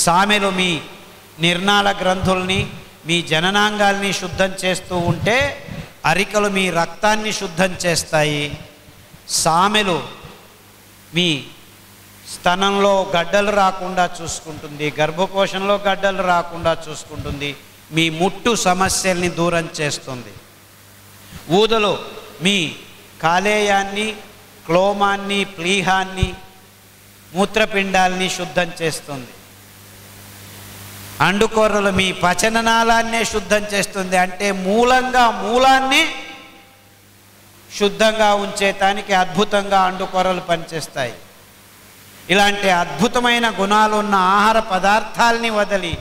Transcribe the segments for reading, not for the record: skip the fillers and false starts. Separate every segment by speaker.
Speaker 1: సామెలు మీ నిర్నాళ గ్రంథుల్ని, మీ జననాంగాల్ని శుద్ధం చేస్తూ ఉంటే అరికలు మీ రక్తాన్ని శుద్ధం చేస్తాయి. సామెలు మీ స్తనంలో గడ్డలు రాకుండా చూసుకుంటుంది, గర్భకోశంలో గడ్డలు రాకుండా చూసుకుంటుంది, మీ ముట్టు సమస్యల్ని దూరం చేస్తుంది. ఊదలు మీ కాలేయాన్ని, క్లోమాన్ని, ప్లీహాన్ని, మూత్రపిండాల్ని శుద్ధం చేస్తుంది. అండుకొర్రలు మీ పచననాళాన్నే శుద్ధం చేస్తుంది. అంటే మూలాన్ని శుద్ధంగా ఉంచేటానికి అద్భుతంగా అండుకొర్రలు పనిచేస్తాయి. ఇలాంటి అద్భుతమైన గుణాలు ఉన్న ఆహార పదార్థాలని వదిలి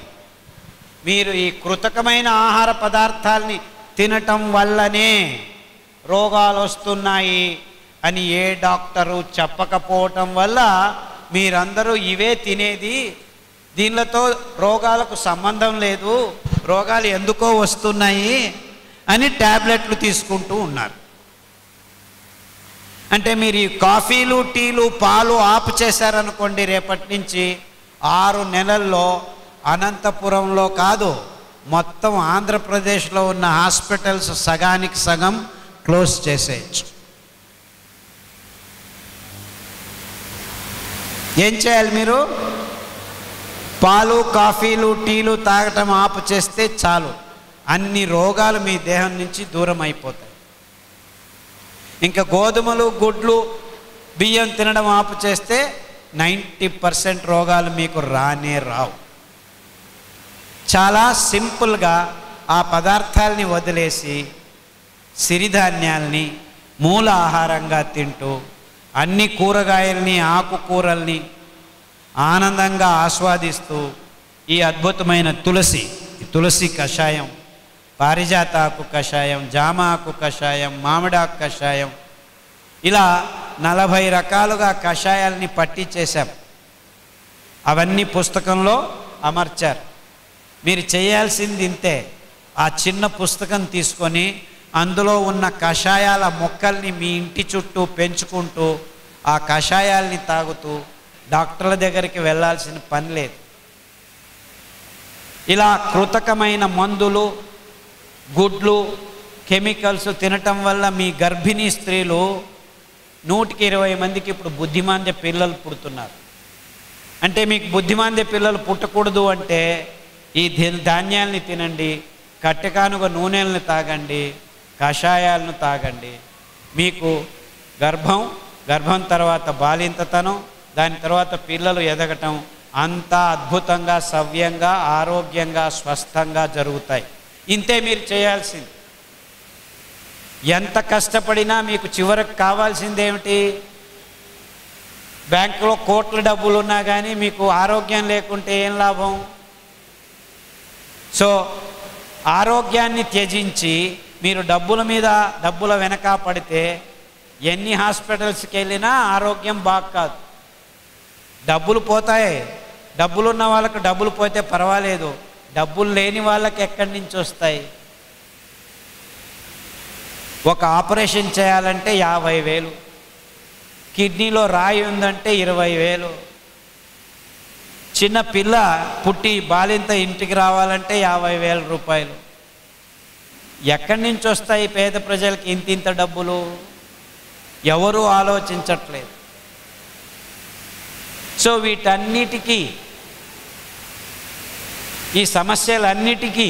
Speaker 1: మీరు ఈ కృతకమైన ఆహార పదార్థాలని తినటం వల్లనే రోగాలు వస్తున్నాయి అని ఏ డాక్టరు చెప్పకపోవటం వల్ల మీరందరూ ఇవే తినేది, దీనితో రోగాలకు సంబంధం లేదు, రోగాలు ఎందుకో వస్తున్నాయి అని ట్యాబ్లెట్లు తీసుకుంటూ ఉన్నారు. అంటే మీరు ఈ కాఫీలు, టీలు, పాలు ఆపు చేశారనుకోండి, రేపటి నుంచి 6 నెలల్లో అనంతపురంలో కాదు మొత్తం ఆంధ్రప్రదేశ్లో ఉన్న హాస్పిటల్స్ సగానికి సగం క్లోజ్ చేసేయచ్చు. ఏం చేయాలి? మీరు పాలు, కాఫీలు, టీలు తాగటం ఆపు చేస్తే చాలు, అన్ని రోగాలు మీ దేహం నుంచి దూరం అయిపోతాయి. ఇంకా గోధుమలు, గుడ్లు, బియ్యం తినడం ఆపు చేస్తే 90% రోగాలు మీకు రానే రావు. చాలా సింపుల్గా ఆ పదార్థాలని వదిలేసి సిరిధాన్యాల్ని మూల ఆహారంగా తింటూ అన్ని కూరగాయల్ని, ఆకుకూరల్ని ఆనందంగా ఆస్వాదిస్తూ ఈ అద్భుతమైన తులసి కషాయం, పారిజాత ఆకు కషాయం, జామ ఆకు కషాయం, మామిడాకు కషాయం, ఇలా 40 రకాలుగా కషాయాల్ని పట్టి చేశాం. అవన్నీ పుస్తకంలో అమర్చారు. మీరు చేయాల్సింది ఇంతే, ఆ చిన్న పుస్తకం తీసుకొని అందులో ఉన్న కషాయాల మొక్కల్ని మీ ఇంటి చుట్టూ పెంచుకుంటూ ఆ కషాయాల్ని తాగుతూ డాక్టర్ల దగ్గరికి వెళ్ళాల్సిన పని లేదు. ఇలా కృతకమైన మందులు, గుడ్లు, కెమికల్స్ తినటం వల్ల మీ గర్భిణీ స్త్రీలు 120 మందికి ఇప్పుడు బుద్ధిమాంద్య పిల్లలు పుడుతున్నారు. అంటే మీకు బుద్ధిమాంద్య పిల్లలు పుట్టకూడదు అంటే ఈ ధాన్యాల్ని తినండి, కట్టెకానుగ నూనెలను తాగండి, కషాయాలను తాగండి. మీకు గర్భం తర్వాత బాలింతతనం, దాని తర్వాత పిల్లలు ఎదగటం అంతా అద్భుతంగా, సవ్యంగా, ఆరోగ్యంగా, స్వస్థంగా జరుగుతాయి. ఇంతే మీరు చేయాల్సింది. ఎంత కష్టపడినా మీకు చివరకు కావాల్సిందేమిటి? బ్యాంకులో కోట్ల డబ్బులు ఉన్నా కానీ మీకు ఆరోగ్యం లేకుంటే ఏం లాభం? సో ఆరోగ్యాన్ని త్యజించి మీరు డబ్బుల వెనక పడితే ఎన్ని హాస్పిటల్స్కి వెళ్ళినా ఆరోగ్యం బాగా కాదు. డబ్బులు పోతాయి. డబ్బులున్న వాళ్ళకు డబ్బులు పోతే పర్వాలేదు, డబ్బులు లేని వాళ్ళకి ఎక్కడి నుంచి వస్తాయి? ఒక ఆపరేషన్ చేయాలంటే 50,000, కిడ్నీలో రాయి ఉందంటే 20,000, చిన్న పిల్ల పుట్టి బాలింత ఇంటికి రావాలంటే 50,000 రూపాయలు. ఎక్కడి నుంచి వస్తాయి పేద ప్రజలకి ఇంత డబ్బులు? ఎవరూ ఆలోచించట్లేదు. సో వీటన్నిటికీ, ఈ సమస్యలన్నిటికీ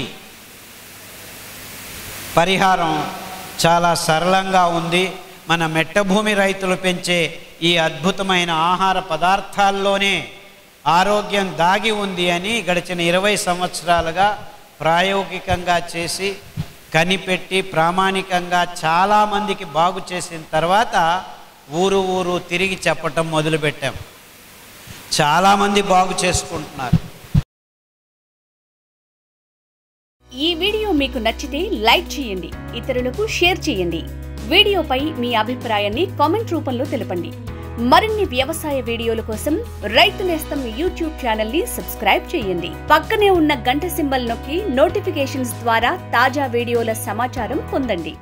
Speaker 1: పరిహారం చాలా సరళంగా ఉంది. మన మెట్టభూమి రైతులు పెంచే ఈ అద్భుతమైన ఆహార పదార్థాల్లోనే ఆరోగ్యం దాగి ఉంది అని గడిచిన 20 సంవత్సరాలుగా ప్రాయోగికంగా చేసి కనిపెట్టి ప్రామాణికంగా చాలామందికి బాగు చేసిన తర్వాత ఊరు తిరిగి చెప్పటం మొదలుపెట్టాం. చాలామంది బాగు చేసుకుంటున్నారు.
Speaker 2: ఈ వీడియో మీకు నచ్చితే లైక్ చేయండి, ఇతరులకు షేర్ చేయండి. వీడియోపై మీ అభిప్రాయాన్ని కామెంట్ రూపంలో తెలపండి. మరిన్ని వ్యవసాయ వీడియోల కోసం రైతు నేస్తం యూట్యూబ్ ఛానల్ ని సబ్స్క్రైబ్ చేయండి. పక్కనే ఉన్న గంట సింబల్ నొక్కి నోటిఫికేషన్స్ ద్వారా తాజా వీడియోల సమాచారం పొందండి.